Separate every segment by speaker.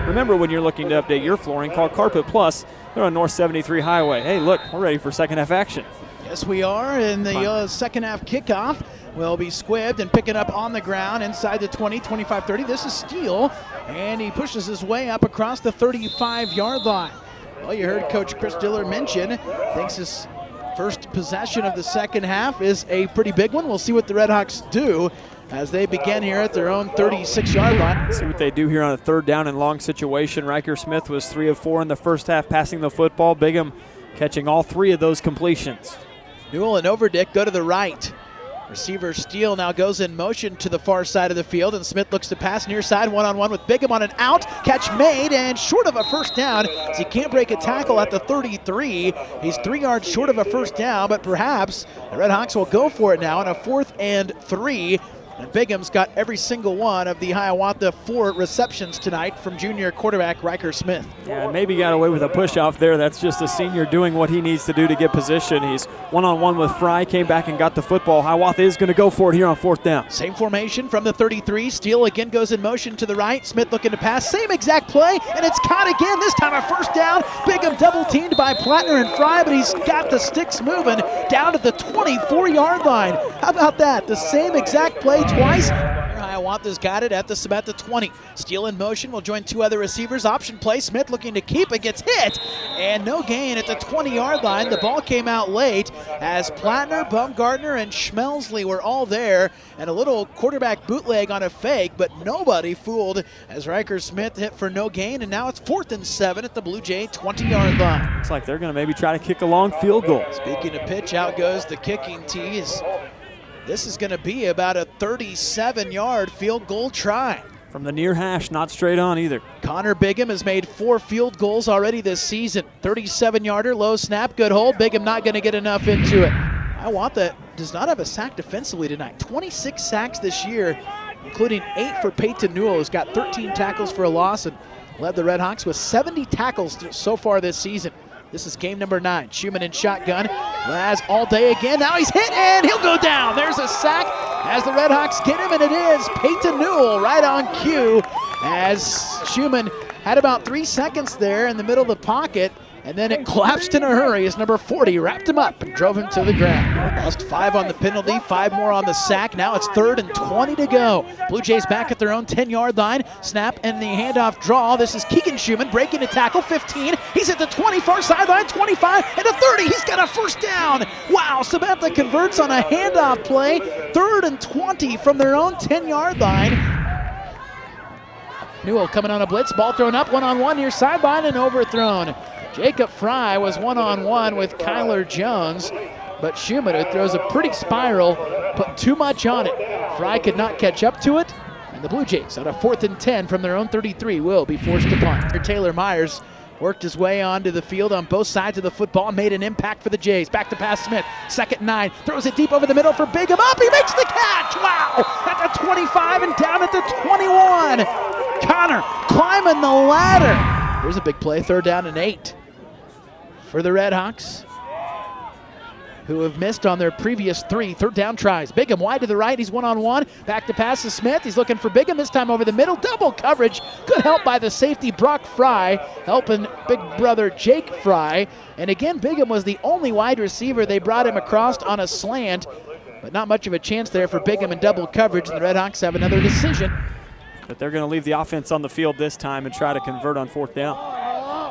Speaker 1: Remember, when you're looking to update your flooring, call Carpet Plus. They're on North 73 Highway. Hey, look, we're ready for second half action.
Speaker 2: Yes, we are, and the second half kickoff will be squibbed and picking up on the ground inside the 20, 25-30. This is Steele, and he pushes his way up across the 35-yard line. Well, you heard Coach Chris Diller mention, thinks his first possession of the second half is a pretty big one. We'll see what the Redhawks do as they begin here at their own 36-yard line.
Speaker 1: See what they do here on a third down and long situation. Riker Smith was 3 of 4 in the first half passing the football. Bigham catching all 3 of those completions.
Speaker 2: Newell and Overdick go to the right. Receiver Steele now goes in motion to the far side of the field, and Smith looks to pass near side, one-on-one with Bigham on an out. Catch made, and short of a first down, as he can't break a tackle at the 33. He's 3 yards short of a first down, but perhaps the Redhawks will go for it now on a 4th and 3. And Bigham's got every single one of the Hiawatha 4 receptions tonight from junior quarterback Riker Smith.
Speaker 1: Yeah, maybe got away with a push off there. That's just a senior doing what he needs to do to get position. He's one-on-one with Fry, came back and got the football. Hiawatha is going to go for it here on 4th down.
Speaker 2: Same formation from the 33. Steele again goes in motion to the right. Smith looking to pass. Same exact play, and it's caught again. This time a first down. Bigham double teamed by Plattner and Fry, but he's got the sticks moving down to the 24-yard line. How about that? The same exact play twice. Hiawatha's got it at the 20. Steele in motion will join 2 other receivers. Option play. Smith looking to keep it. Gets hit. And no gain at the 20-yard line. The ball came out late as Plattner, Baumgartner, and Schmelsley were all there. And a little quarterback bootleg on a fake, but nobody fooled as Riker Smith hit for no gain. And now it's 4th and 7 at the Blue Jay 20-yard line.
Speaker 1: Looks like they're going to maybe try to kick a long field goal.
Speaker 2: Speaking of pitch, out goes the kicking tee. This is going to be about a 37-yard field goal try.
Speaker 1: From the near hash, not straight on either.
Speaker 2: Connor Bigham has made 4 field goals already this season. 37-yarder, low snap, good hold. Bigham not going to get enough into it. Hiawatha does not have a sack defensively tonight. 26 sacks this year, including 8 for Peyton Newell, who's got 13 tackles for a loss and led the Redhawks with 70 tackles so far this season. This is game number 9. Schumann in shotgun. Laz all day again. Now he's hit and he'll go down. There's a sack as the Redhawks get him, and it is Peyton Newell right on cue as Schumann had about 3 seconds there in the middle of the pocket, and then it collapsed in a hurry as number 40 wrapped him up and drove him to the ground. Lost 5 on the penalty, 5 more on the sack. Now it's 3rd and 20 to go. Blue Jays back at their own 10-yard line. Snap and the handoff draw. This is Keegan Schumann breaking a tackle, 15. He's at the 20, far sideline, 25, and a 30. He's got a first down. Wow, Samantha converts on a handoff play. 3rd and 20 from their own 10-yard line. Newell coming on a blitz, ball thrown up, one-on-one near sideline and overthrown. Jacob Fry was one-on-one with Kyler Jones, but Schumann, who throws a pretty spiral, put too much on it. Fry could not catch up to it, and the Blue Jays on a 4th and 10 from their own 33 will be forced to punt. Taylor Myers worked his way onto the field on both sides of the football and made an impact for the Jays. Back to pass Smith, 2nd and 9, throws it deep over the middle for Bigham. Up, he makes the catch! Wow! At the 25 and down at the 21. Connor climbing the ladder. Here's a big play, 3rd down and 8 for the Redhawks, who have missed on their previous 3 third down tries. Bigham wide to the right, he's one-on-one. Back to pass to Smith, he's looking for Bigham, this time over the middle. Double coverage, good help by the safety Brock Fry, helping big brother Jake Fry. And again, Bigham was the only wide receiver. They brought him across on a slant, but not much of a chance there for Bigham in double coverage, and the Redhawks have another decision.
Speaker 1: But they're going to leave the offense on the field this time and try to convert on 4th down.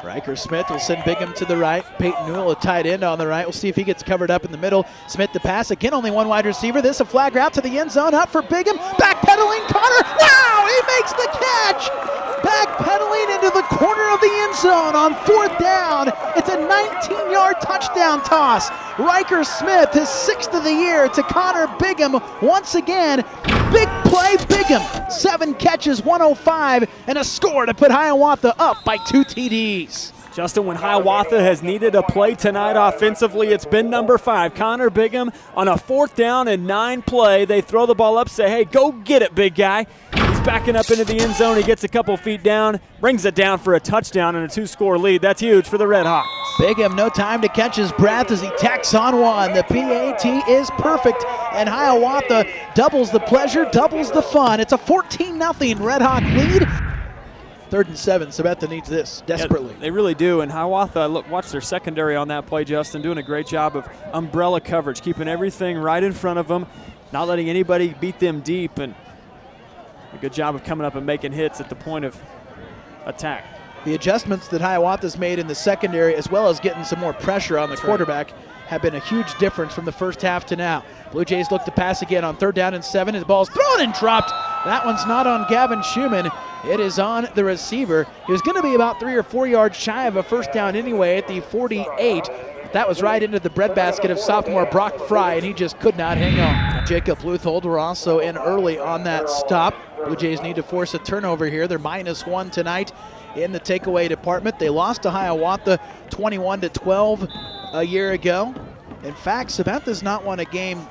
Speaker 2: Riker Smith will send Bigham to the right. Peyton Newell, a tight end on the right. We'll see if he gets covered up in the middle. Smith to pass. Again, only one wide receiver. This a flag route to the end zone. Up for Bigham. Backpedaling Connor. Wow, he makes the catch. Backpedaling into the corner of the end zone on 4th down. It's a 19-yard touchdown toss. Riker Smith, his 6th of the year, to Connor Bigham once again. Big play, Bigham. 7 catches, 105, and a score to put Hiawatha up by 2 TDs.
Speaker 1: Justin, when Hiawatha has needed a play tonight offensively, it's been number 5, Connor Bigham, on a 4th down and 9 play. They throw the ball up, say, hey, go get it, big guy. He's backing up into the end zone. He gets a couple feet down, brings it down for a touchdown and a 2-score lead. That's huge for the Redhawks.
Speaker 2: Bigham, no time to catch his breath as he tacks on one. The PAT is perfect, and Hiawatha doubles the pleasure, doubles the fun. It's a 14-0 Redhawk lead. 3rd and 7. Sabetha needs this desperately.
Speaker 1: Yeah, they really do. And Hiawatha, look, watch their secondary on that play, Justin, doing a great job of umbrella coverage, keeping everything right in front of them, not letting anybody beat them deep, and a good job of coming up and making hits at the point of attack.
Speaker 2: The adjustments that Hiawatha's made in the secondary, as well as getting some more pressure on the quarterback, have been a huge difference from the first half to now. Blue Jays look to pass again on 3rd down and 7. His ball's thrown and dropped. That one's not on Gavin Schumann. It is on the receiver. He was going to be about 3 or 4 yards shy of a first down anyway at the 48. That was right into the breadbasket of sophomore Brock Fry, and he just could not hang on. Jacob Leuthold were also in early on that stop. Blue Jays need to force a turnover here. They're -1 tonight in the takeaway department. They lost to Hiawatha 21-12 a year ago. In fact, Sabetha's not won a game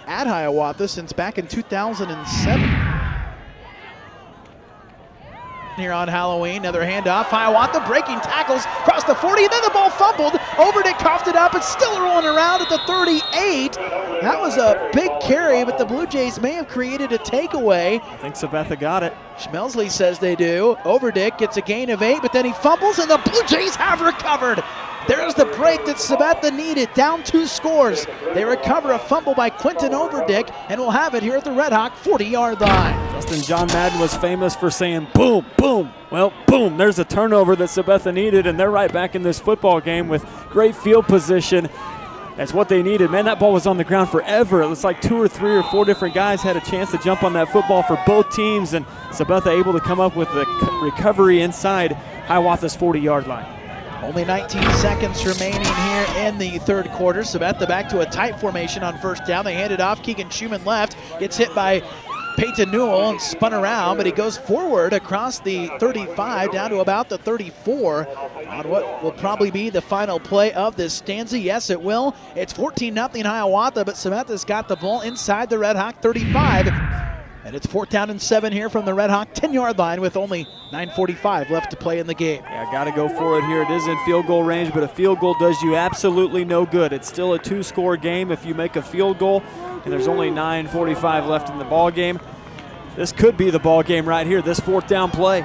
Speaker 2: at Hiawatha since back in 2007. Here on Halloween, another handoff. Hiawatha breaking tackles across the 40, and then the ball fumbled. Overdick coughed it up. It's still rolling around at the 38. That was a big carry, but the Blue Jays may have created a takeaway.
Speaker 1: I think Sabetha got it.
Speaker 2: Schmelsley says they do. Overdick gets a gain of 8, but then he fumbles, and the Blue Jays have recovered. There's the break that Sabetha needed, down 2 scores. They recover a fumble by Quentin Overdick, and will have it here at the Red Hawk 40-yard line.
Speaker 1: Justin, John Madden was famous for saying boom, boom. Well, boom, there's a turnover that Sabetha needed, and they're right back in this football game with great field position. That's what they needed. Man, that ball was on the ground forever. It was like 2 or 3 or 4 different guys had a chance to jump on that football for both teams, and Sabetha able to come up with the recovery inside Hiawatha's 40-yard line.
Speaker 2: Only 19 seconds remaining here in the 3rd quarter. Sabetha back to a tight formation on 1st down. They hand it off. Keegan Schumann left. Gets hit by Peyton Newell and spun around, but he goes forward across the 35 down to about the 34 on what will probably be the final play of this stanza. Yes, it will. It's 14-0 Hiawatha, but Sabetha's got the ball inside the Red Hawk 35. And it's 4th down and 7 here from the Red Hawk 10-yard line with only 9:45 left to play in the game.
Speaker 1: Yeah, got to go for it here. It is in field goal range, but a field goal does you absolutely no good. It's still a 2-score game if you make a field goal, and there's only 9:45 left in the ball game. This could be the ball game right here, this 4th down play.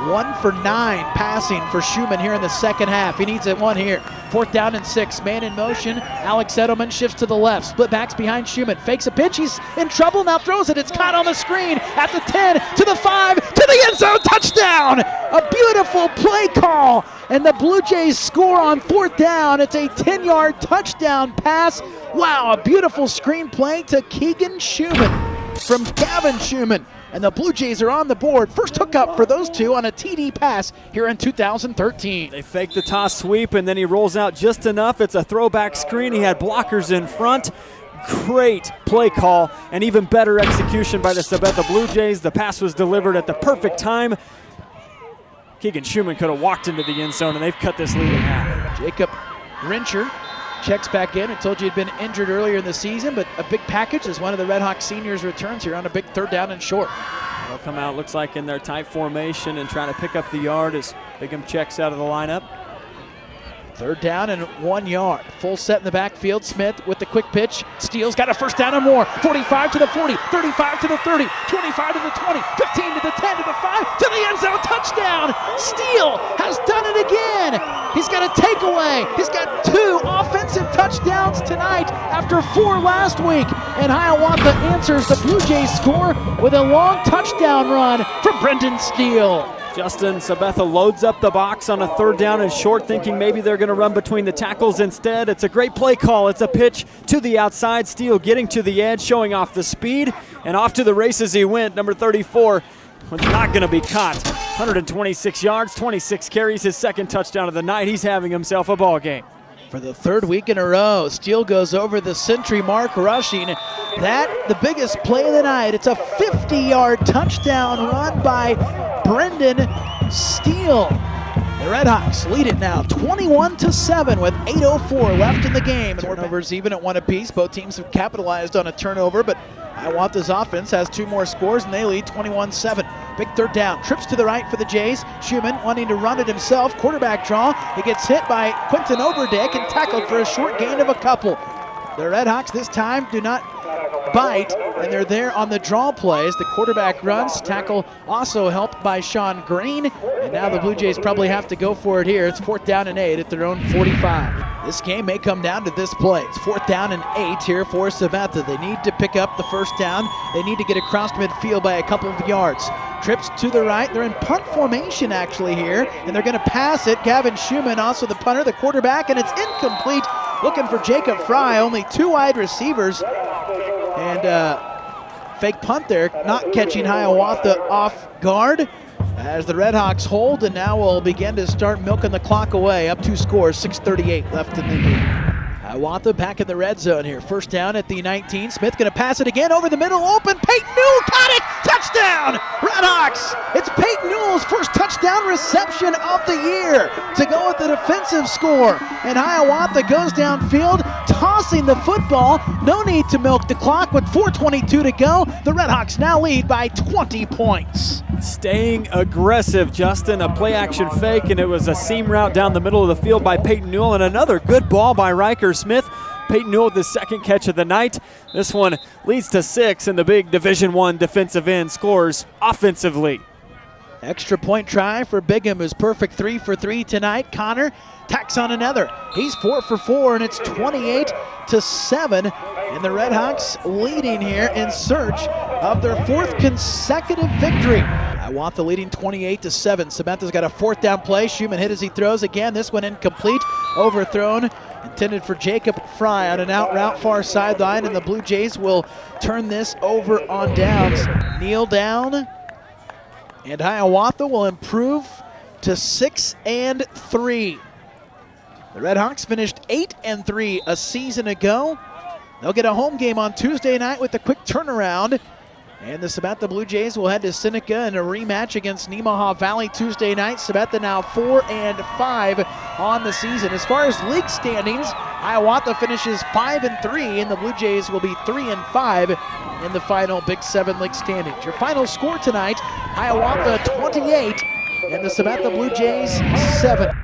Speaker 2: 1 for 9 passing for Schumann here in the second half. He needs it 1 here. 4th down and 6. Man in motion. Alex Edelman shifts to the left. Split backs behind Schumann. Fakes a pitch. He's in trouble. Now throws it. It's caught on the screen at the 10, to the 5, to the end zone. Touchdown! A beautiful play call. And the Blue Jays score on 4th down. It's a 10-yard touchdown pass. Wow, a beautiful screen play to Keegan Schumann from Gavin Schumann. And the Blue Jays are on the board. First hookup for those two on a TD pass here in 2013.
Speaker 1: They fake the toss sweep, and then he rolls out just enough. It's a throwback screen. He had blockers in front. Great play call and even better execution by the Sabetha Blue Jays. The pass was delivered at the perfect time. Keegan Schumann could have walked into the end zone, and they've cut this lead in half.
Speaker 2: Jacob Rincher checks back in. I told you he'd been injured earlier in the season, but a big package as one of the Red Hawk seniors returns here on a big 3rd down and short.
Speaker 1: They'll come out, looks like, in their tight formation and trying to pick up the yard as Bigham checks out of the lineup.
Speaker 2: 3rd down and 1 yard. Full set in the backfield. Smith with the quick pitch. Steele's got a first down and more. 45 to the 40, 35 to the 30, 25 to the 20, 15 to the 10 to the 5, to the end zone. Touchdown! Steele has done it again. He's got a takeaway. He's got 2 offensive touchdowns tonight after 4 last week. And Hiawatha answers the Blue Jays score with a long touchdown run from Brendan Steele.
Speaker 1: Justin, Sabetha loads up the box on a 3rd down and short, thinking maybe they're going to run between the tackles instead. It's a great play call. It's a pitch to the outside. Steele getting to the edge, showing off the speed, and off to the races he went. Number 34 was not going to be caught. 126 yards, 26 carries, his 2nd touchdown of the night. He's having himself a ball game.
Speaker 2: For the 3rd week in a row, Steele goes over the century mark rushing. That, the biggest play of the night. It's a 50-yard touchdown run by Brendan Steele. The Red Hawks lead it now 21-7 with 8:04 left in the game. Turnovers even at 1 apiece. Both teams have capitalized on a turnover, but Hiawatha's offense has 2 more scores and they lead 21-7. Big 3rd down. Trips to the right for the Jays. Schumann wanting to run it himself. Quarterback draw. He gets hit by Quentin Overdick and tackled for a short gain of a couple. The Red Hawks this time do not bite, and they're there on the draw plays. The quarterback runs, tackle also helped by Sean Green, and now the Blue Jays probably have to go for it here. It's 4th down and 8 at their own 45. This game may come down to this play. It's 4th down and 8 here for Sabetha. They need to pick up the first down. They need to get across midfield by a couple of yards. Trips to the right. They're in punt formation actually here, and they're going to pass it. Gavin Schumann, also the punter, the quarterback, and it's incomplete. Looking for Jacob Fry, only 2 wide receivers, and fake punt there, not catching Hiawatha off guard as the Redhawks hold, and now we'll begin to start milking the clock away. Up 2 scores, 6:38 left in the game. Hiawatha back in the red zone here. First down at the 19. Smith going to pass it again over the middle. Open. Peyton Newell caught it. Touchdown. Redhawks. It's Peyton Newell's first touchdown reception of the year to go with the defensive score. And Hiawatha goes downfield, tossing the football. No need to milk the clock with 4:22 to go. The Redhawks now lead by 20 points.
Speaker 1: Staying aggressive, Justin. A play action fake, and it was a seam route down the middle of the field by Peyton Newell, and another good ball by Riker Smith. Peyton Newell with the second catch of the night. This one leads to 6, and the big Division I defensive end scores offensively.
Speaker 2: Extra point try for Bigham, who's perfect 3 for 3 tonight. Connor tacks on another. He's 4 for 4, and it's 28-7. And the Redhawks leading here in search of their 4th consecutive victory. Hiawatha leading 28-7. Sabetha's got a 4th down play. Schumann hit as he throws again. This one incomplete, overthrown, intended for Jacob Fry on an out route far sideline, and the Blue Jays will turn this over on downs. Kneel down, and Hiawatha will improve to 6-3. The Redhawks finished 8-3 a season ago. They'll get a home game on Tuesday night with a quick turnaround. And the Sabetha Blue Jays will head to Seneca in a rematch against Nemaha Valley Tuesday night. Sabetha now 4-5 on the season. As far as league standings, Hiawatha finishes 5-3, and the Blue Jays will be 3-5 in the final Big 7 league standings. Your final score tonight, Hiawatha 28, and the Sabetha Blue Jays 7.